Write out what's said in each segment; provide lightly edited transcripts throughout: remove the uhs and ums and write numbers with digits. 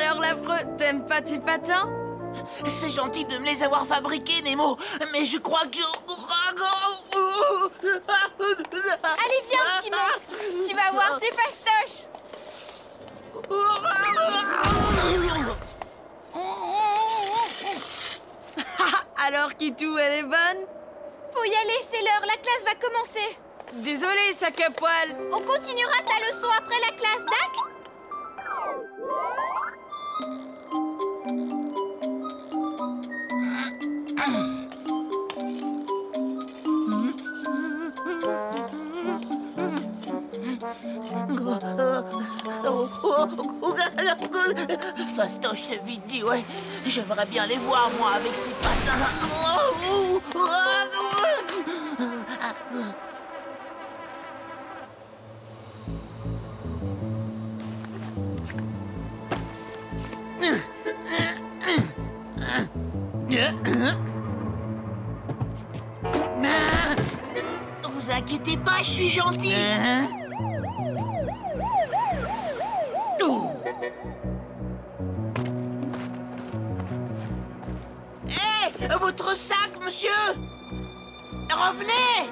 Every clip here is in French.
Alors l'affreux, t'aimes pas tes patins? C'est gentil de me les avoir fabriqués, Nemo, mais je crois que... Allez, viens, petit monstre. Tu vas voir, c'est fastoche. Alors Kitou, elle est bonne? Faut y aller, c'est l'heure, la classe va commencer. Désolé, sac à poil. On continuera ta leçon après la classe, Dac? Fastoche, c'est vite dit, ouais. J'aimerais bien les voir, moi, avec ces patins. Vous inquiétez pas, je suis gentil. Hé, votre sac, monsieur! Revenez!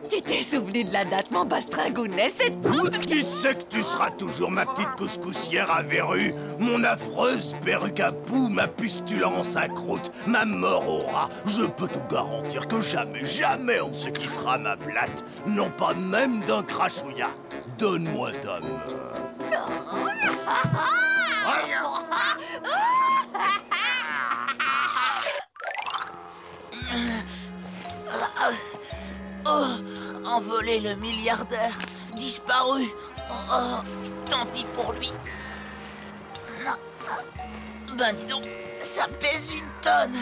Tu t'es souvenu de la date, mon bastringounet, c'est trop... Tu sais que tu seras toujours ma petite couscoussière à verrues, mon affreuse perruque à poux, ma pustulence à croûte, ma mort au rat. Je peux te garantir que jamais, jamais on ne se quittera, ma blatte. Non pas même d'un crachouillat. Donne-moi ta main. Oh, envolé le milliardaire, disparu. Oh, tant pis pour lui. Ben dis donc, ça pèse une tonne.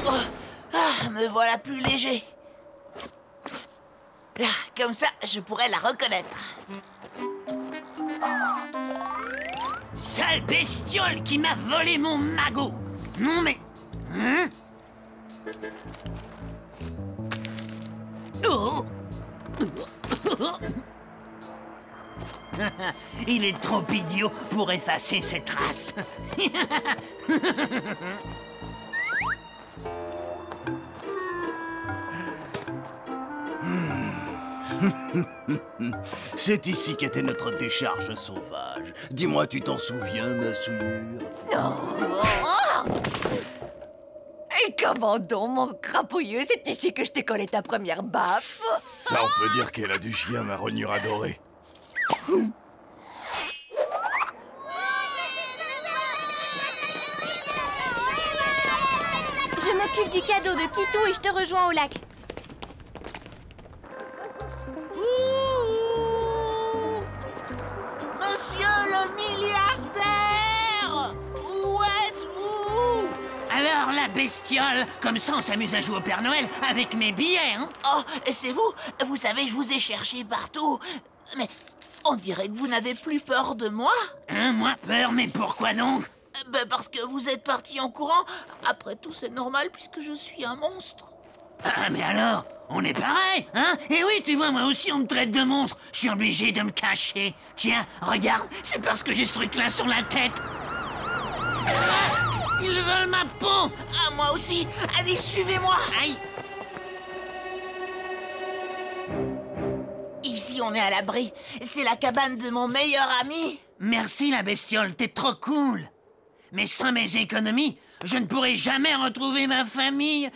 Oh, me voilà plus léger. Là, comme ça, je pourrais la reconnaître. Sale bestiole qui m'a volé mon magot! Non mais... Hein? Oh! Il est trop idiot pour effacer ses traces. C'est ici qu'était notre décharge sauvage. Dis-moi, tu t'en souviens, ma souillure? Non. Et comment donc, mon crapouilleux? C'est ici que je t'ai collé ta première baffe. Ça, on peut dire qu'elle a du chien, ma rognure adorée. Je m'occupe du cadeau de Kitou et je te rejoins au lac. Monsieur le milliardaire! Où êtes-vous? Alors la bestiole, comme ça on s'amuse à jouer au Père Noël avec mes billets, hein? Oh, c'est vous? Vous savez, je vous ai cherché partout. Mais on dirait que vous n'avez plus peur de moi. Hein, moi peur, mais pourquoi donc? Ben parce que vous êtes parti en courant. Après tout, c'est normal puisque je suis un monstre. Ah, mais alors, on est pareil, hein? Et oui, tu vois, moi aussi on me traite de monstre. Je suis obligé de me cacher. Tiens, regarde, c'est parce que j'ai ce truc-là sur la tête. Ah, ils veulent ma peau. Ah, moi aussi. Allez, suivez-moi. Aïe. Ici Ici, on est à l'abri. C'est la cabane de mon meilleur ami. Merci la bestiole, t'es trop cool. Mais sans mes économies, je ne pourrai jamais retrouver ma famille,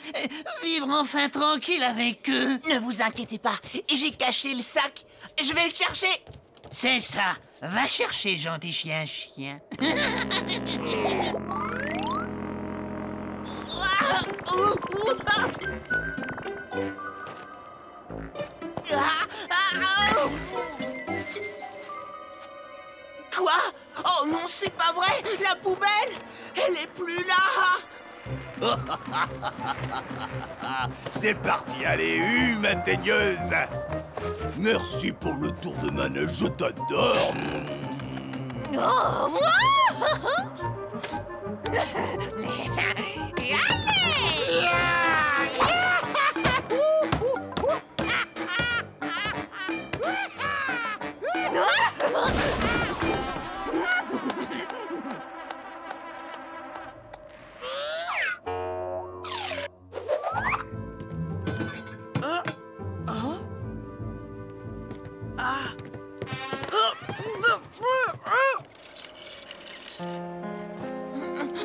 vivre enfin tranquille avec eux. Ne vous inquiétez pas, j'ai caché le sac. Je vais le chercher. C'est ça. Va chercher, gentil chien. Quoi? Oh non, c'est pas vrai! La poubelle, elle est plus là! C'est parti, allez, ma teigneuse. Merci pour le tour de manège, je t'adore. Oh,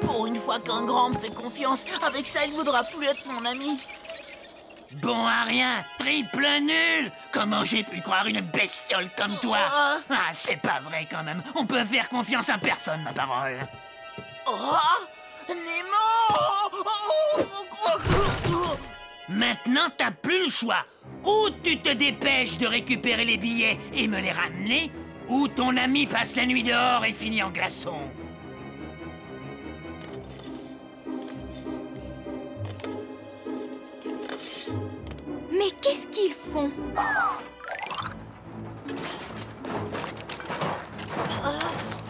Pour une fois qu'un grand me fait confiance, avec ça, il voudra plus être mon ami. Bon à rien, triple nul. Comment j'ai pu croire une bestiole comme toi? Ah, c'est pas vrai quand même. On peut faire confiance à personne, ma parole. Oh! Nemo! Maintenant, t'as plus le choix. Ou tu te dépêches de récupérer les billets et me les ramener, ou ton ami passe la nuit dehors et finit en glaçon. Mais qu'est-ce qu'ils font?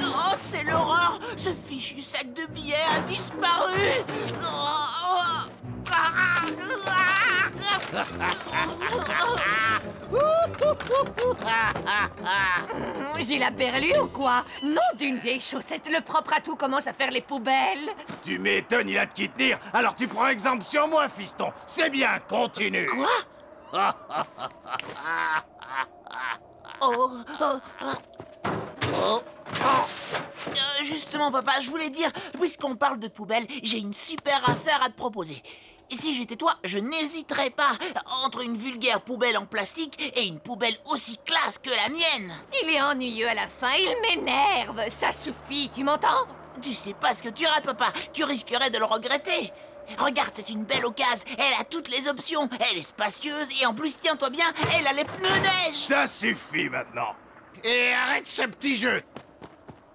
Oh, c'est l'horreur! Ce fichu sac de billets a disparu! j'ai la perlue ou quoi? Non d'une vieille chaussette, le propre à tout commence à faire les poubelles. Tu m'étonnes, il a de qui tenir. Alors tu prends exemple sur moi, fiston. C'est bien, continue. Quoi? Justement, papa, je voulais dire, puisqu'on parle de poubelle, j'ai une super affaire à te proposer. Si j'étais toi, je n'hésiterais pas entre une vulgaire poubelle en plastique et une poubelle aussi classe que la mienne. Il est ennuyeux à la fin, il m'énerve. Ça suffit, tu m'entends? Tu sais pas ce que tu rates, papa. Tu risquerais de le regretter. Regarde, c'est une belle occasion. Elle a toutes les options. Elle est spacieuse et en plus, tiens-toi bien, elle a les pneus neige. Ça suffit maintenant. Et arrête ce petit jeu.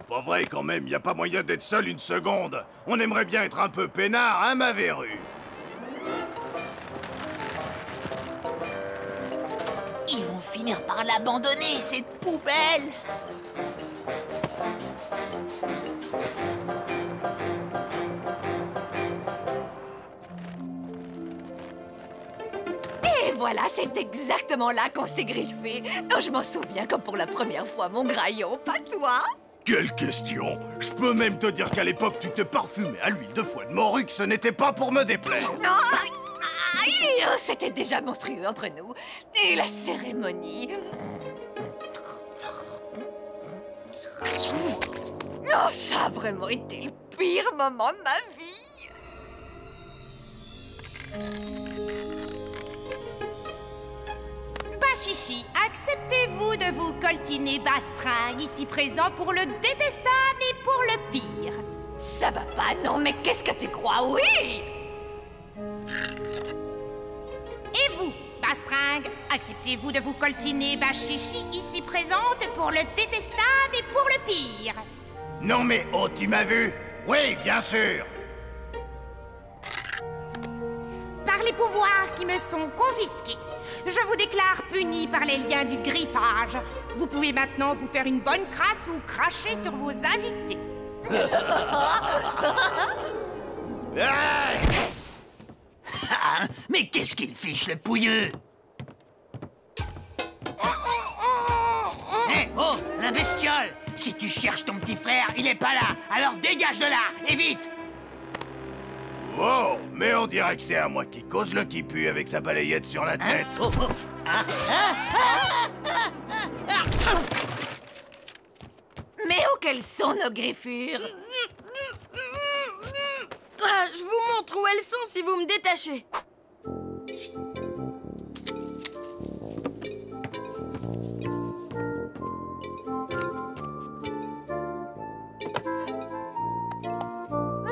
Pas vrai quand même, y a pas moyen d'être seul une seconde. On aimerait bien être un peu peinard, hein, ma verrue? Ils vont finir par l'abandonner, cette poubelle. Et voilà, c'est exactement là qu'on s'est griffé. Oh, je m'en souviens comme pour la première fois, mon graillon, pas toi? Quelle question! Je peux même te dire qu'à l'époque, tu te parfumais à l'huile de foie de morue, que ce n'était pas pour me déplaire. Non! Aïe, oh, c'était déjà monstrueux entre nous. Et la cérémonie... Oh, ça a vraiment été le pire moment de ma vie. Bachichi, acceptez-vous de vous coltiner Bastringue, ici présent pour le détestable et pour le pire? Ça va pas, non, mais qu'est-ce que tu crois? Oui! Et vous, Bastringue, acceptez-vous de vous coltiner Bachichi, ici présente pour le détestable et pour le pire? Non mais, oh, tu m'as vu? Oui, bien sûr! Par les pouvoirs qui me sont confisqués, je vous déclare puni par les liens du griffage. Vous pouvez maintenant vous faire une bonne crasse ou cracher sur vos invités. Ah, mais qu'est-ce qu'il fiche, le pouilleux? Hé, oh, la bestiole! Si tu cherches ton petit frère, il est pas là. Alors dégage de là, et vite! Oh, mais on dirait que c'est à moi qui cause le qui pue avec sa balayette sur la tête. Oh, oh. Ah, ah, ah, ah, qu'elles sont nos griffures? Ah, je vous montre où elles sont si vous me détachez.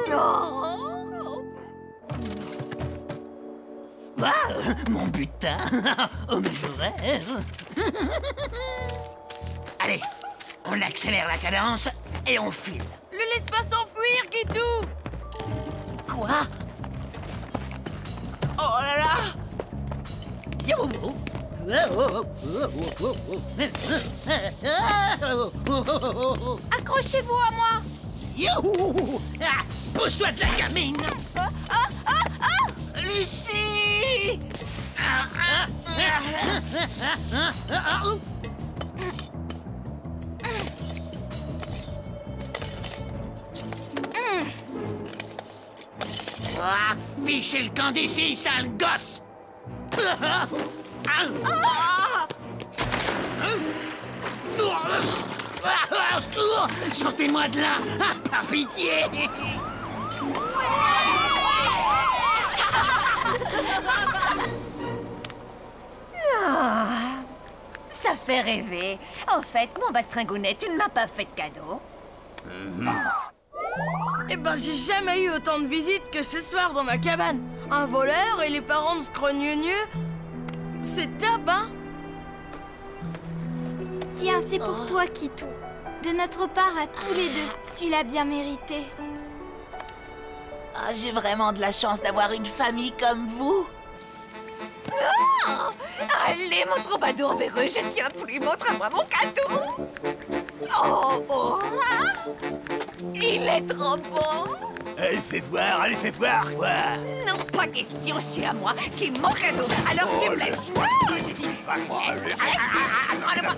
Non. Ah, mon butin. Oh, mais je rêve. Allez, on accélère la cadence et on file. Le laisse pas s'enfuir, Kitou. Quoi? Oh là là! Accrochez-vous à moi. Youhou! Ah, pousse-toi de la gamine. Lucie! Ah, fichez le camp d'ici, sale gosse! Au secours! Sortez-moi de là! Ah, par pitié! Ah, ça fait rêver. Au fait, mon bastringounet, tu ne m'as pas fait de cadeau. Eh ben, j'ai jamais eu autant de visites que ce soir dans ma cabane. Un voleur et les parents de Scrogneux. C'est top, hein? Tiens, c'est pour toi, Kitou. De notre part à tous les deux, tu l'as bien mérité. Ah, j'ai vraiment de la chance d'avoir une famille comme vous. Oh, allez, mon troubadour véreux, je ne tiens plus. Montre-moi mon cadeau. Oh, oh, ah, il est trop beau. Allez, fais voir, quoi. Non, pas question, c'est à moi. C'est mon cadeau. Alors tu me laisses. Ah, j'ai dit, laisse. Prends-le-moi.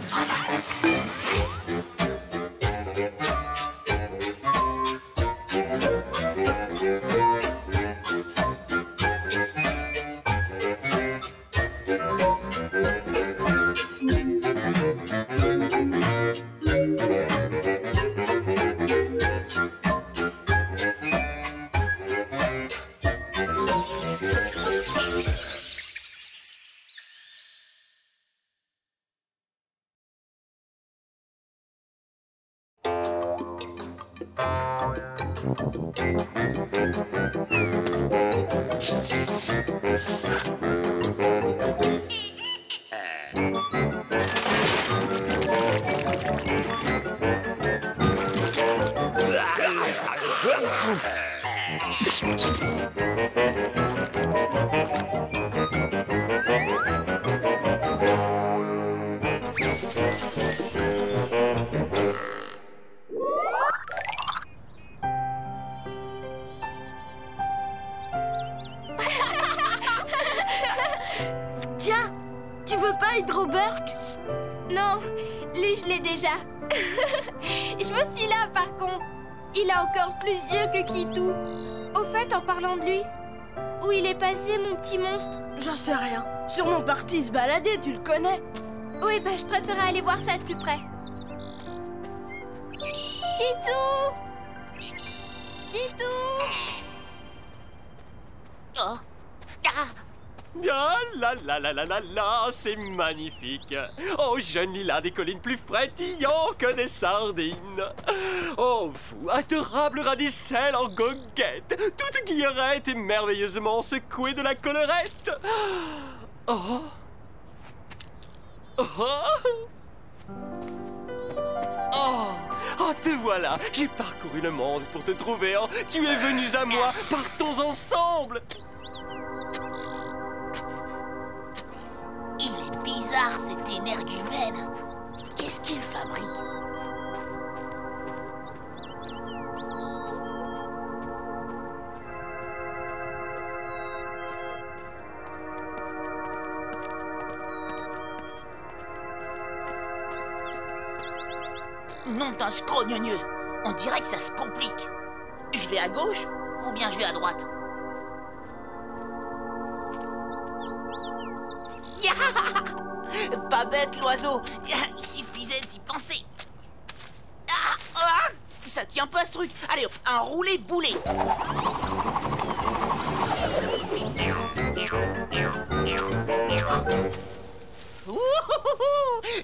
Tiens, tu veux pas Hydroburk? Non, lui, je l'ai déjà. Je veux celui-là, par contre. Il a encore plus d'yeux que Kitou. Au fait, en parlant de lui, où il est passé, mon petit monstre? J'en sais rien. Sûrement parti se balader, tu le connais. Oui, bah, je préférais aller voir ça de plus près. Kitou! Kitou! Oh. Ah. Ah là là là là là là, c'est magnifique. Oh, jeune lilas des collines plus frétillant que des sardines. Oh, vous, adorable radicelle en goguette, toute guillerette et merveilleusement secouée de la collerette. Oh. Oh. Oh, oh, te voilà. J'ai parcouru le monde pour te trouver. Oh, tu es venu à moi. Partons ensemble. Il est bizarre, cet énergumène. Qu'est-ce qu'il fabrique? Nom d'un scrogneux. On dirait que ça se complique. Je vais à gauche ou bien je vais à droite? Pas bête, l'oiseau. Il suffisait d'y penser. Ah, ah. Ça tient pas ce truc. Allez, hop, un roulé boulet.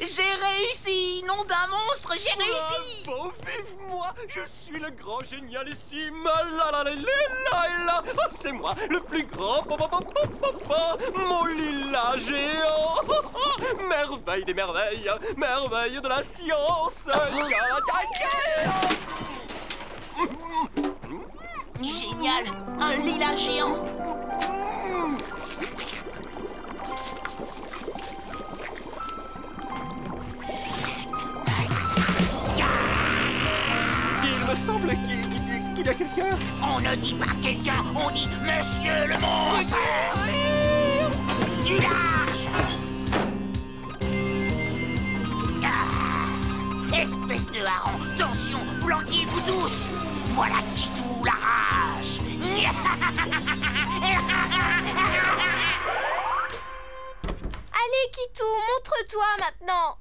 J'ai réussi! Nom d'un monstre, j'ai réussi! Bravo, vive moi! Je suis le grand génialissime! La la la la la! Oh, c'est moi, le plus grand! Mon lilas géant! Merveille des merveilles! Merveille de la science! Génial! Un lilas géant! Il me semble qu'il y a quelqu'un. On ne dit pas quelqu'un, on dit Monsieur le monstre! Du large! Espèce de hareng, tension, planquez-vous tous! Voilà Kitou la rage! Allez, Kitou, montre-toi maintenant.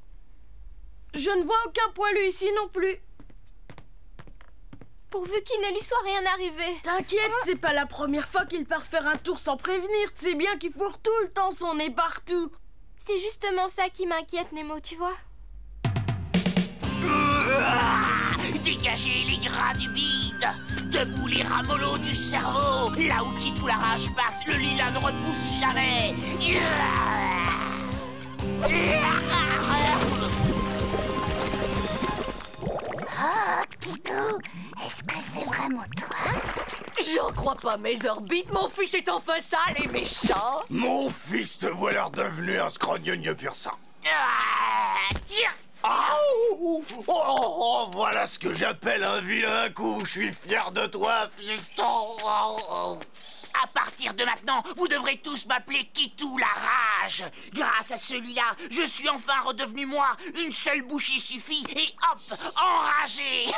Je ne vois aucun poilu ici non plus. Pourvu qu'il ne lui soit rien arrivé. T'inquiète, c'est pas la première fois qu'il part faire un tour sans prévenir. Tu sais bien qu'il fourre tout le temps son nez partout. C'est justement ça qui m'inquiète, Nemo, tu vois. Dégagez les gras du bide! Debout les ramollos du cerveau! Là où Kitou la rage passe, le lilas ne repousse jamais! Oh, Kitou, est-ce que c'est vraiment toi? J'en crois pas mes orbites, mon fils est enfin sale et méchant. Mon fils, te voilà devenu un scrogneux pur sang. Tiens! Voilà ce que j'appelle un vilain coup. Je suis fier de toi, fiston. À partir de maintenant, vous devrez tous m'appeler Kitou la rage. Grâce à celui-là, je suis enfin redevenu moi. Une seule bouchée suffit et hop, enragé.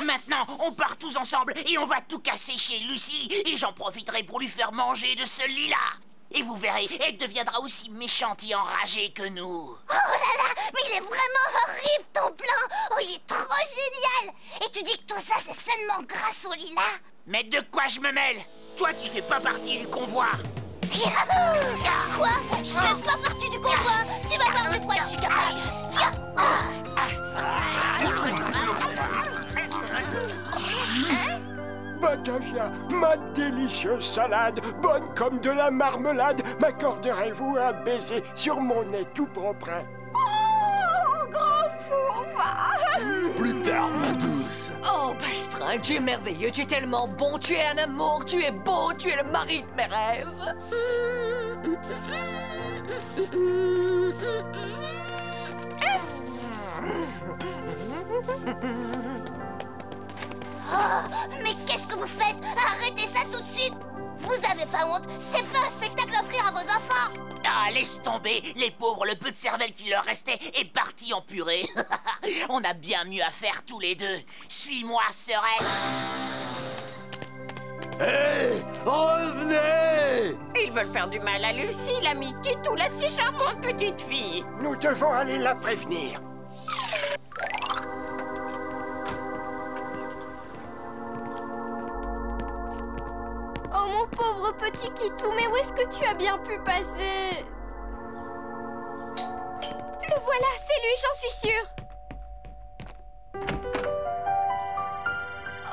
Maintenant, on part tous ensemble et on va tout casser chez Lucie. Et j'en profiterai pour lui faire manger de ce lilas. Et vous verrez, elle deviendra aussi méchante et enragée que nous. Oh là là, mais il est vraiment horrible ton plan. Oh, il est trop génial. Et tu dis que tout ça, c'est seulement grâce au lilas? Mais de quoi je me mêle? Toi, tu fais pas partie du convoi. Quoi? Je fais pas partie du convoi. Tu vas voir de quoi je suis capable. Tiens. Batavia, ma délicieuse salade, bonne comme de la marmelade, m'accorderez-vous un baiser sur mon nez tout propre? Oh, grand fou, on va. Plus tard, ma douce. Oh, Bastrin, tu es merveilleux, tu es tellement bon, tu es un amour, tu es beau, tu es le mari de mes rêves. Oh, mais qu'est-ce que vous faites? Arrêtez ça tout de suite! Vous avez pas honte? C'est pas un spectacle à offrir à vos enfants! Ah, laisse tomber. Les pauvres, le peu de cervelle qui leur restait est parti en purée. On a bien mieux à faire tous les deux. Suis-moi, sœurette. Hé, revenez! Ils veulent faire du mal à Lucie, l'amie de Kitou, la si charmante petite fille. Nous devons aller la prévenir. Oh mon pauvre petit Kitou, mais où est-ce que tu as bien pu passer? Le voilà, c'est lui, j'en suis sûre.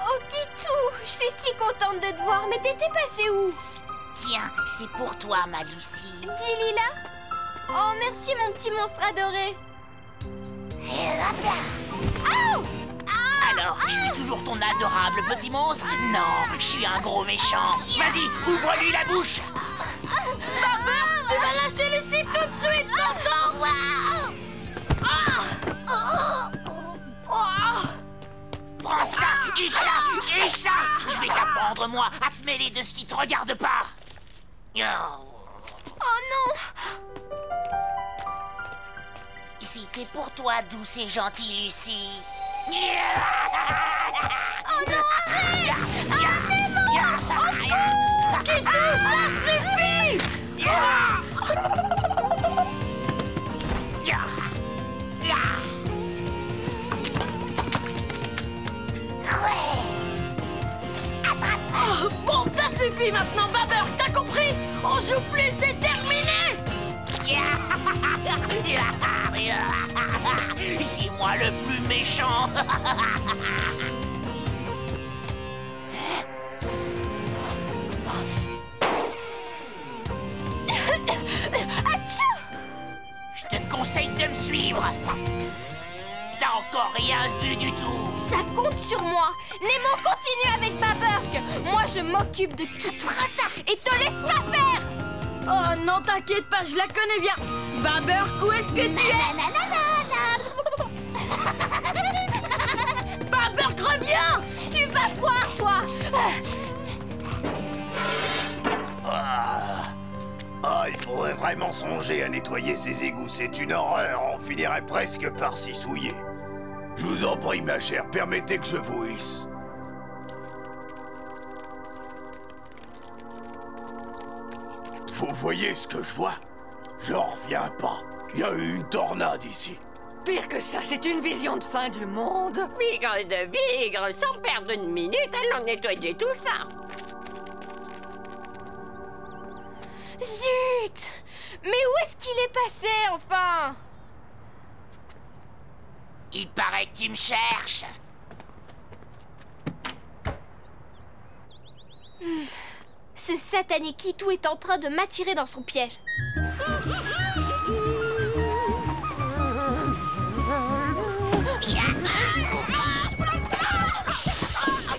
Oh Kitou, je suis si contente de te voir, mais t'étais passé où? Tiens, c'est pour toi, ma Lucie. Dis Lila. Oh merci mon petit monstre adoré. Et hop là. Oh! Alors, je suis toujours ton adorable petit monstre? Non, je suis un gros méchant. Vas-y, ouvre-lui la bouche. Tu vas lâcher Lucie tout de suite, t'entends? Prends ça, Isha, Isha. Je vais t'apprendre, moi, à te mêler de ce qui te regarde pas. Oh non! C'était pour toi, douce et gentille Lucie. Oh non, arrête! Ah, Nemo! Au secours! Kitou, ça suffit! suffit maintenant, Babber, t'as compris? On joue plus, c'est terminé! C'est moi le plus méchant. Je te conseille de me suivre. T'as encore rien vu du tout. Ça compte sur moi. Nemo, continue avec Babberg. Moi, je m'occupe de Kitou. Et te laisse pas faire. Oh non, t'inquiète pas, je la connais bien. Babberg, où est-ce que tu es? Babberg, reviens! Tu vas voir, toi. Il faudrait vraiment songer à nettoyer ces égouts. C'est une horreur. On finirait presque par s'y souiller. Je vous en prie, ma chère, permettez que je vous hisse. Vous voyez ce que je vois? J'en reviens pas. Il y a eu une tornade ici. Pire que ça, c'est une vision de fin du monde. Bigre de bigre, sans perdre une minute, allons nettoyer tout ça. Zut! Mais où est-ce qu'il est passé, enfin? Il paraît qu'il me cherche. Ce satané Kitou est en train de m'attirer dans son piège.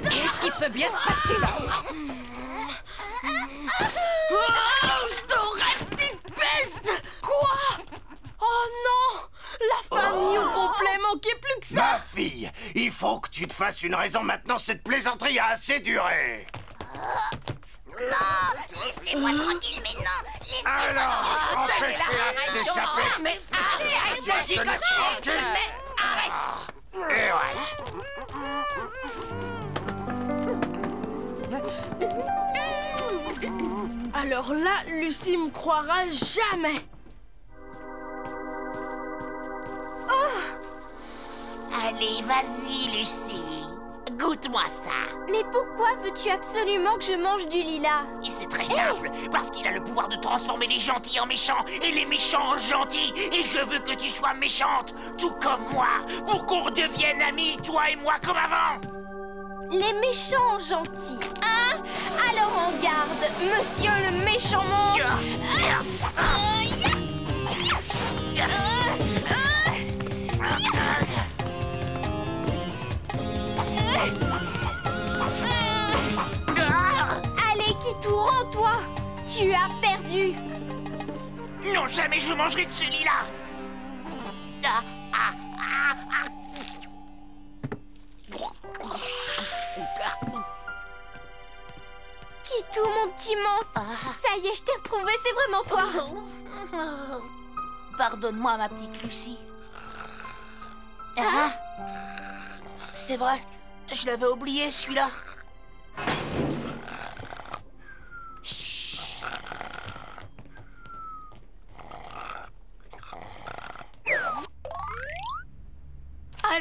Qu'est-ce qui peut bien se passer là? Je t'aurais, petite peste! Quoi? Oh non! La famille au complet manquait plus que ça! Ma fille, il faut que tu te fasses une raison maintenant. Cette plaisanterie a assez duré. Non, laissez-moi tranquille maintenant. Alors, empêchez-la de s'échapper. Mais arrête, la gigoterie! Mais arrête! Et voilà. Alors là, Lucie me croira jamais. Allez, vas-y, Lucie. Goûte-moi ça. Mais pourquoi veux-tu absolument que je mange du lilas? Et c'est très simple, parce qu'il a le pouvoir de transformer les gentils en méchants et les méchants en gentils. Et je veux que tu sois méchante, tout comme moi, pour qu'on redevienne amis, toi et moi, comme avant. Les méchants gentils, hein? Alors en garde, monsieur le méchant monstre. Allez, Kitou, rends-toi. Tu as perdu. Non, jamais je mangerai de celui-là. Kitou, mon petit monstre. Ça y est, je t'ai retrouvé, c'est vraiment toi. Pardonne-moi, ma petite Lucie. Ah, c'est vrai, je l'avais oublié, celui-là.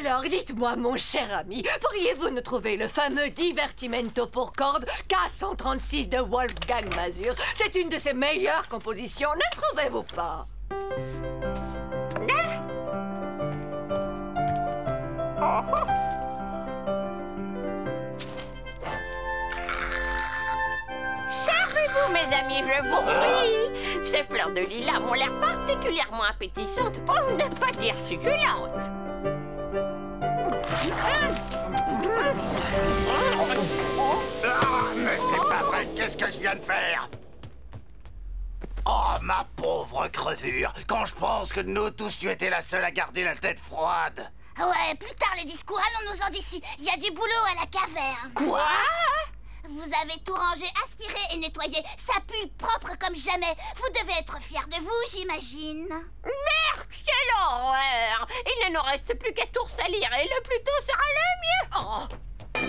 Alors, dites-moi, mon cher ami, pourriez-vous nous trouver le fameux Divertimento pour cordes K136 de Wolfgang Mazur? C'est une de ses meilleures compositions, ne trouvez-vous pas? Servez-vous, mes amis, je vous prie. Ces fleurs de lilas ont l'air particulièrement appétissantes, pour ne pas dire succulentes. Mais c'est pas vrai, qu'est-ce que je viens de faire? Oh, ma pauvre crevure. Quand je pense que de nous tous, tu étais la seule à garder la tête froide. Ouais, plus tard les discours, allons-nous-en d'ici. Il y a du boulot à la caverne. Quoi? Vous avez tout rangé, aspiré et nettoyé. Ça pue propre comme jamais. Vous devez être fiers de vous, j'imagine. Merde, quelle horreur! Il ne nous reste plus qu'à tout salir et le plus tôt sera le mieux. Oh.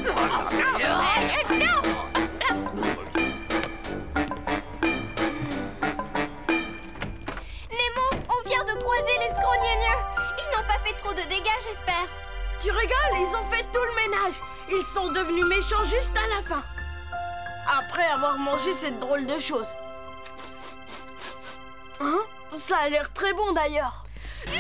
Non. Nemo, on vient de croiser les scrogneux. Ils n'ont pas fait trop de dégâts, j'espère. Tu rigoles, ils ont fait tout le ménage. Ils sont devenus méchants juste à la fin. après avoir mangé cette drôle de chose. Hein? Ça a l'air très bon d'ailleurs. Non!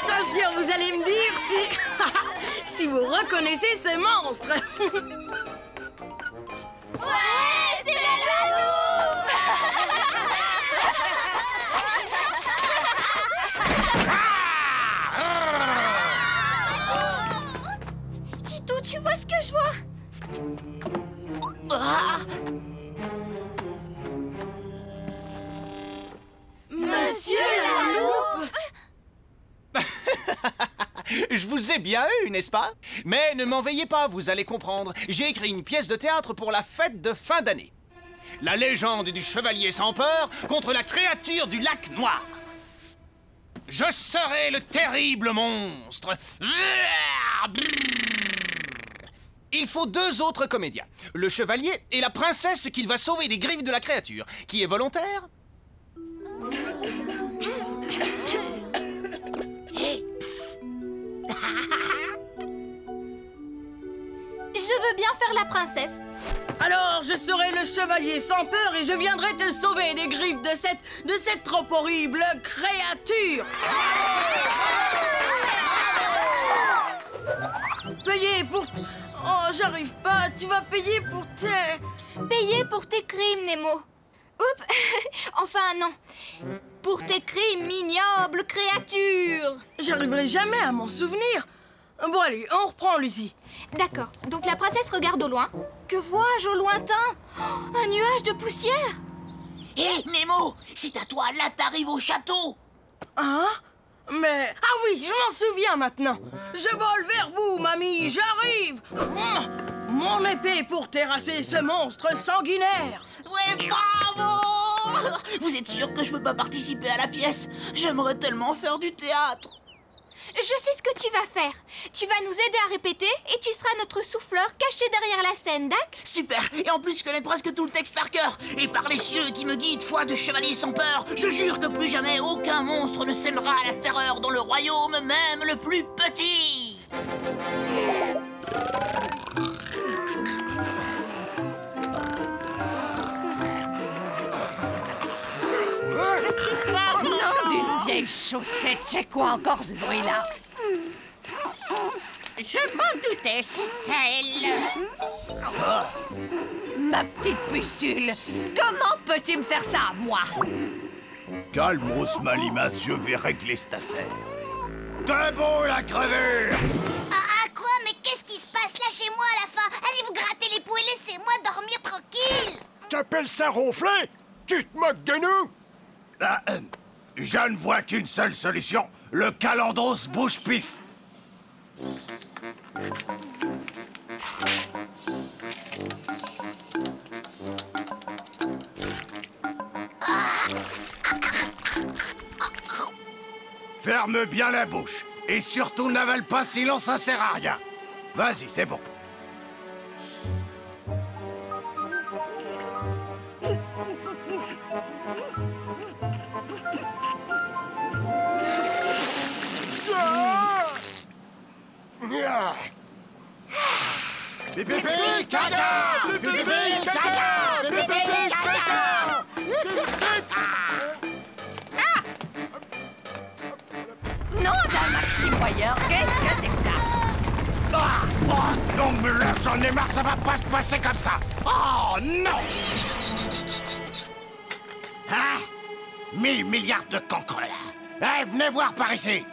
Attention, vous allez me dire si vous reconnaissez ce monstre. Ouais, c'est la loupe! Kitou, tu vois ce que je vois? Monsieur la loupe! Je vous ai bien eu, n'est-ce pas? Mais ne m'en veillez pas, vous allez comprendre. J'ai écrit une pièce de théâtre pour la fête de fin d'année. La légende du chevalier sans peur contre la créature du lac noir. Je serai le terrible monstre. Il faut 2 autres comédiens. Le chevalier et la princesse qu'il va sauver des griffes de la créature. Qui est volontaire? Je veux bien faire la princesse. Alors, je serai le chevalier sans peur et je viendrai te sauver des griffes de cette trop horrible créature. Payer pour... Oh, j'arrive pas. Tu vas payer pour tes... Payer pour tes crimes, Nemo. Oups. Enfin, non. Pour tes crimes, ignoble créature. J'arriverai jamais à m'en souvenir. Bon, allez, on reprend, Lucie. D'accord. Donc la princesse regarde au loin. Que vois-je au lointain? Oh, un nuage de poussière. Hé, Nemo, c'est à toi, là t'arrives au château. Hein? Mais... Ah oui, je m'en souviens maintenant. Je vole vers vous, mamie, j'arrive. Mon épée pour terrasser ce monstre sanguinaire. Ouais, bravo! Vous êtes sûr que je peux pas participer à la pièce? J'aimerais tellement faire du théâtre. Je sais ce que tu vas faire. Tu vas nous aider à répéter et tu seras notre souffleur caché derrière la scène, d'accord? Super! Et en plus, je connais presque tout le texte par cœur. Et par les cieux qui me guident, foi de chevalier sans peur, je jure que plus jamais aucun monstre ne sèmera la terreur dans le royaume, même le plus petit. Nom d'une vieille chaussette, c'est quoi encore ce bruit-là? Je m'en doutais, c'est elle. Ma petite pustule, comment peux-tu me faire ça à moi? Calmos, Malimas, je vais régler cette affaire. Debout, la crevure! Ah, quoi? Mais qu'est-ce qui se passe? Lâchez-moi à la fin. Allez vous gratter les poux et laissez-moi dormir tranquille. T'appelles ça ronfler? Tu te moques de nous? Je ne vois qu'une seule solution. Le calendos bouche-pif. Ferme bien la bouche. Et surtout, n'avale pas, sinon ça sert à rien. Vas-y, c'est bon. Pépépé! caca! Pipi caca! Pipi caca! Non, d'un Maxime Voyeur, qu'est-ce que c'est que ça? Ah! Oh non, mais là, j'en ai marre, ça va pas se passer comme ça! Oh non! Hein? 1000 milliards de cancres, là! Eh, venez voir par ici!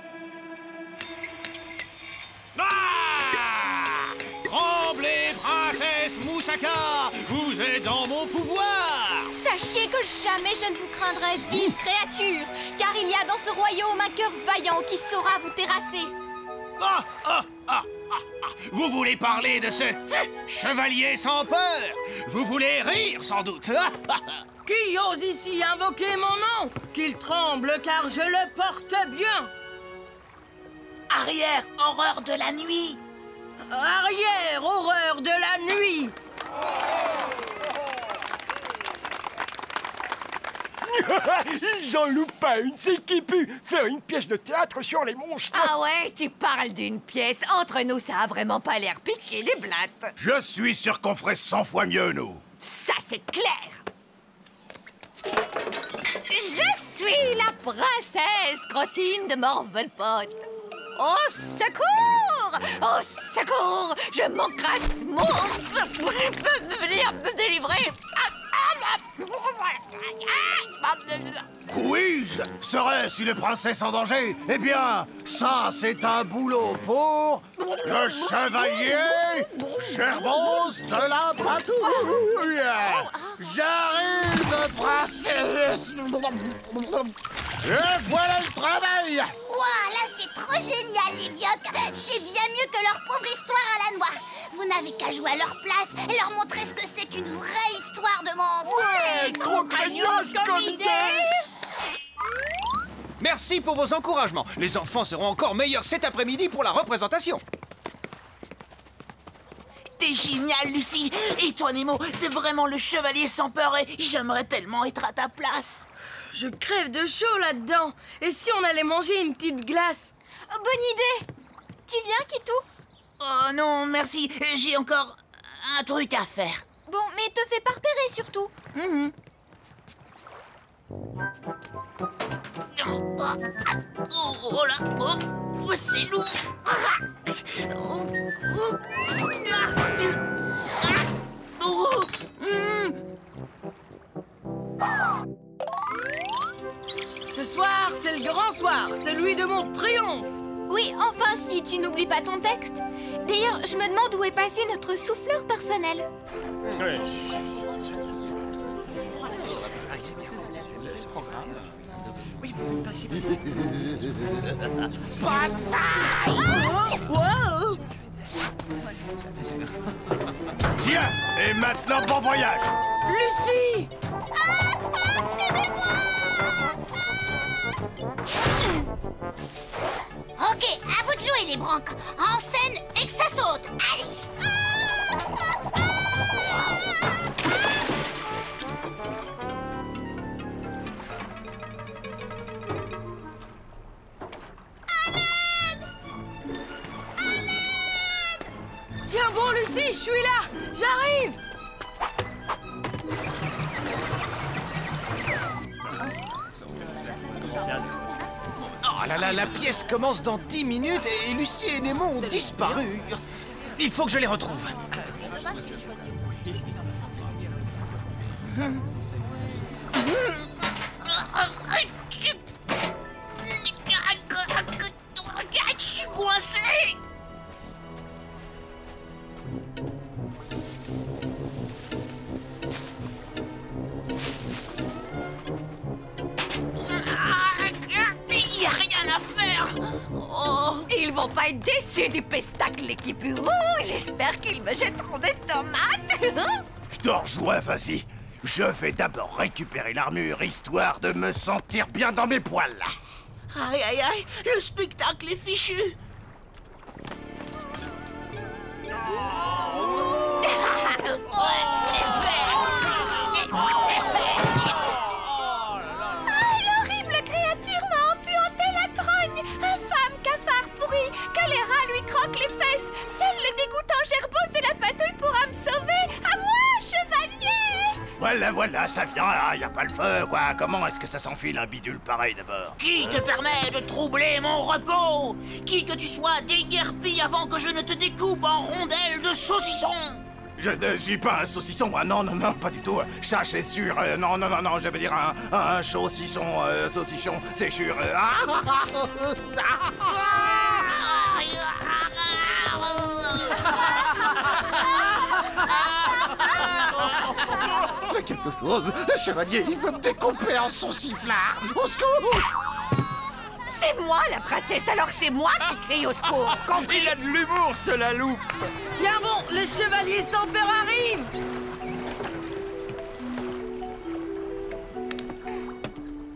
Ah! Tremblez, princesse Moussaka! Vous êtes en mon pouvoir! Sachez que jamais je ne vous craindrai, vive créature, car il y a dans ce royaume un cœur vaillant qui saura vous terrasser. Ah, ah, ah, ah, ah. Vous voulez parler de ce chevalier sans peur? Vous voulez rire, sans doute? Qui ose ici invoquer mon nom? Qu'il tremble, car je le porte bien. Arrière, horreur de la nuit. Arrière, horreur de la nuit. Ils en loupent pas une, c'est qui pu faire une pièce de théâtre sur les monstres. Ah ouais, tu parles d'une pièce. Entre nous, ça a vraiment pas l'air piqué des blattes. Je suis sûr qu'on ferait 100 fois mieux, nous. Ça, c'est clair. Je suis la princesse Crotine de Morvelpot. Au secours! Au secours! Je m'encrasse mon... venir me délivrer. Quiz! Serait-ce une princesse en danger? Eh bien, ça, c'est un boulot pour le chevalier Cherbos de la Patouille! J'arrive, princesse! Et voilà le travail! Ouah, là c'est trop génial, les miocs. C'est bien mieux que leur pauvre histoire à la noix. Vous n'avez qu'à jouer à leur place et leur montrer ce que c'est qu'une vraie histoire de monstre. Ouais, trop craignos comme idée. Merci pour vos encouragements. Les enfants seront encore meilleurs cet après-midi pour la représentation. T'es génial, Lucie. Et toi, Nemo, t'es vraiment le chevalier sans peur et j'aimerais tellement être à ta place. Je crève de chaud là-dedans. Et si on allait manger une petite glace? Oh, bonne idée. Tu viens, Kitou? Oh non, merci. J'ai encore un truc à faire. Bon, mais te fais pas repérer surtout. Oh là, oh, c'est lourd. Ce soir, c'est le grand soir, celui de mon triomphe. Oui, enfin si, tu n'oublies pas ton texte. D'ailleurs, je me demande où est passé notre souffleur personnel. Tiens, et maintenant, bon voyage! Lucie! Ok, à vous de jouer, les branques. En scène et que ça saute. Allez! Tiens bon, Lucie, je suis là. J'arrive. Oh là là, la pièce commence dans 10 minutes et Lucie et Nemo ont disparu. Il faut que je les retrouve. Je suis coincé. Il n'y a rien à faire. Oh. Ils vont pas être déçus du pestacle, l'équipe. J'espère qu'ils me jetteront des tomates. Je te rejoins, vas-y. Je vais d'abord récupérer l'armure, histoire de me sentir bien dans mes poils. Aïe, aïe, aïe, le spectacle est fichu. L'horrible créature m'a empuanté la trogne. Infâme cafard pourri, que les rats lui croquent les fesses. Seul le dégoûtant Gerbos de la Patouille pourra me sauver. voilà, ça vient, y a pas le feu, quoi. Comment est-ce que ça s'enfile un bidule pareil, d'abord? Qui te permet de troubler mon repos? Qui que tu sois, déguerpis avant que je ne te découpe en rondelles de saucisson! Je ne suis pas un saucisson, non, pas du tout. Ça, c'est sûr. Non, je veux dire un saucisson, saucichon, c'est sûr. Fais quelque chose, le chevalier, il veut me découper en sauciflard. Au secours! C'est moi la princesse, alors c'est moi qui crie au secours, compris? Il a de l'humour, ce lalou. Tiens bon, le chevalier sans peur arrive.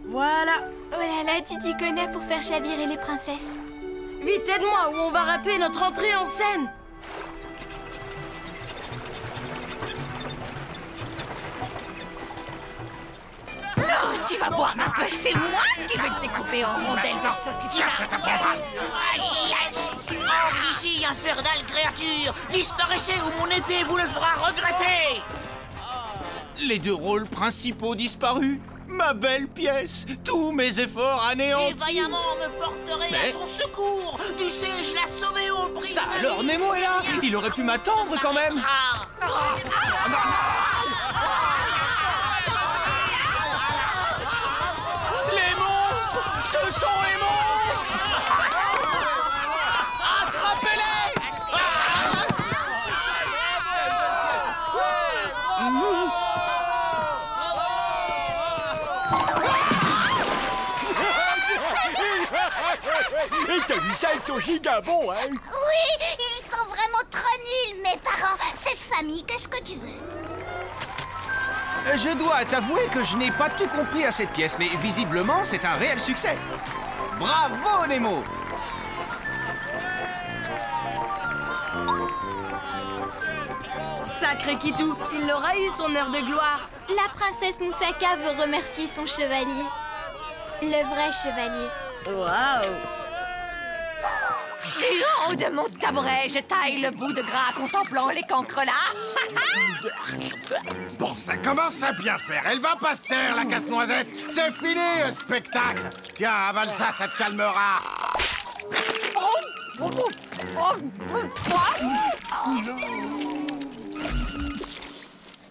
Voilà. Oh là là, tu t'y connais pour faire chavirer les princesses. Vite, aide-moi ou on va rater notre entrée en scène. Non, tu vas voir un peu, c'est moi qui vais te découper en rondelles de sauciflard. Ça t'apprendra. Hors d'ici, infernale créature! Disparaissez ou mon épée vous le fera regretter! Les deux rôles principaux disparus. Ma belle pièce, tous mes efforts Et anéantis. vaillamment me porterai Mais- à son secours! Tu sais, je l'ai sauvé au prix Ça de ma alors, vie. Nemo est là. Il aurait pu m'attendre quand même. Les monstres, ce sont les monstres. Attrapez-les. Et t'as vu ça, ils sont giga bons, hein? Oui, ils sont vraiment trop nuls, mes parents. Cette famille, qu'est-ce que tu veux? Je dois t'avouer que je n'ai pas tout compris à cette pièce, mais visiblement, c'est un réel succès. Bravo, Nemo! Sacré Kitou, il aura eu son heure de gloire. La princesse Moussaka veut remercier son chevalier. Le vrai chevalier. Waouh! Du haut de mon tabouret, je taille le bout de gras contemplant les cancres là. Bon, ça commence à bien faire. Elle va pas se taire, la casse-noisette. C'est fini, le spectacle. Tiens, avale ça, ça te calmera.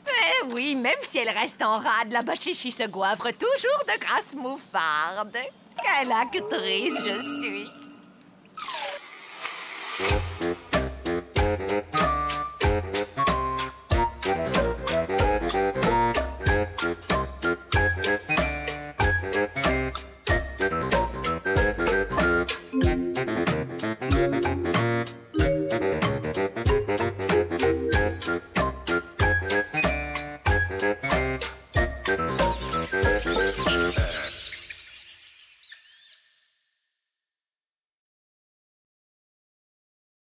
Eh oui, même si elle reste en rade, la bachichi se goivre toujours de grâce mouffarde. Quelle actrice je suis!